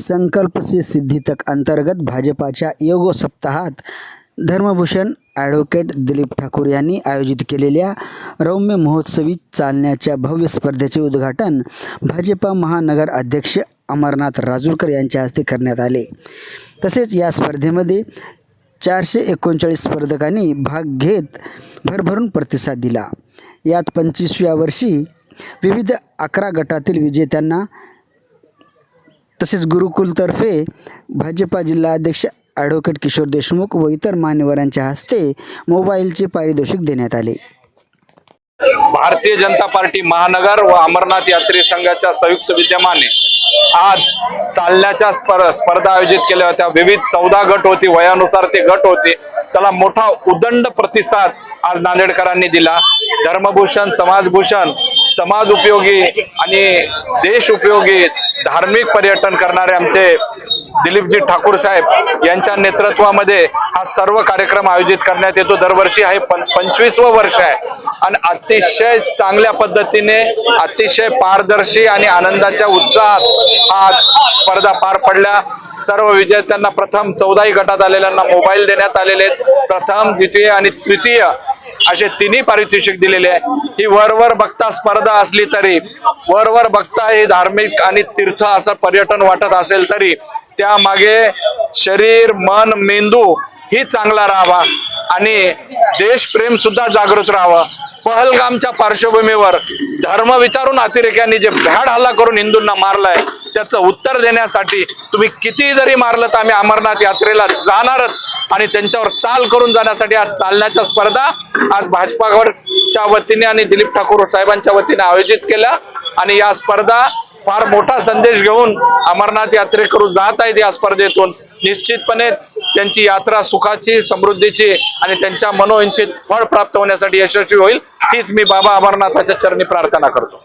संकल्प से सिद्धि तक अंतर्गत भाजपाच्या योग सप्ताहात धर्मभूषण ॲडव्होकेट दिलीप ठाकूर यांनी आयोजित केलेल्या रौम्य महोत्सवी चालण्याच्या भव्य स्पर्धेचे उद्घाटन भाजपा महानगर अध्यक्ष अमरनाथ राजूरकर यांच्या हस्ते करण्यात आले। तसेच या स्पर्धेमध्ये 439 स्पर्धकांनी भाग घेत भरभरून प्रतिसाद दिला। यात 25व्या वर्षी विविध 11 गटातील विजेत्यांना तसेच गुरुकुलतर्फे भाजपा जिल्हाध्यक्ष ॲडव्होकेट किशोर देशमुख व इतर मान्यवरांच्या हस्ते मोबाईलचे पारितोषिक देण्यात आले। भारतीय जनता पार्टी महानगर व अमरनाथ यात्री संघाच्या संयुक्त विद्यमाने आज चालण्याच्या स्पर्धा आयोजित केल्या होत्या। विविध 14 गट होती, वयानुसार ते गट होते। त्याला मोठा उदंड प्रतिसाद आज नांदेडकरांनी दिला। धर्मभूषण, समाजभूषण, समाज उपयोगी आणि देश उपयोगी धार्मिक पर्यटन करणारे आमचे दिलीपजी ठाकूर साहेब यांच्या नेतृत्वामध्ये हा सर्व कार्यक्रम आयोजित करण्यात येतो। दरवर्षी आहे 25वं वर्ष आहे आणि अतिशय चांगल्या पद्धतीने, अतिशय पारदर्शी आणि आनंदाच्या उत्साहात आज स्पर्धा पार पडल्या। सर्व विजेत्यांना प्रथम 14 गटात आलेल्यांना मोबाईल देण्यात आलेले आहेत। प्रथम, द्वितीय आणि तृतीय असे तिन्ही पारितोषिक दिलेले आहे। ही वरवर बघता स्पर्धा असली तरी, वरवर बघता हे धार्मिक आणि तीर्थ असं पर्यटन वाटत असेल तरी त्यामागे शरीर, मन, मेंदू ही चांगला राहावा आणि देशप्रेम सुद्धा जागृत राहावं। पहलगामच्या पार्श्वभूमीवर धर्म विचारून अतिरेक्यांनी जे भ्याड हल्ला करून हिंदूंना मारलाय त्याचं उत्तर देण्यासाठी तुम्ही किती जरी मारलं तर आम्ही अमरनाथ यात्रेला जाणारच आणि त्यांच्यावर चाल करून जाण्यासाठी आज चालण्याच्या स्पर्धा आज भाजपाच्या वतीने आणि दिलीप ठाकूर साहेबांच्या वतीने आयोजित केल्या आणि या स्पर्धा फार मोठा संदेश घेऊन अमरनाथ यात्रेकरू जात आहेत। या स्पर्धेतून निश्चितपणे त्यांची यात्रा सुखाची, समृद्धीची आणि त्यांच्या मनोइच्छित फळ प्राप्त होण्यासाठी यशस्वी होईल हीच मी बाबा अमरनाथाच्या चरणी प्रार्थना करतो।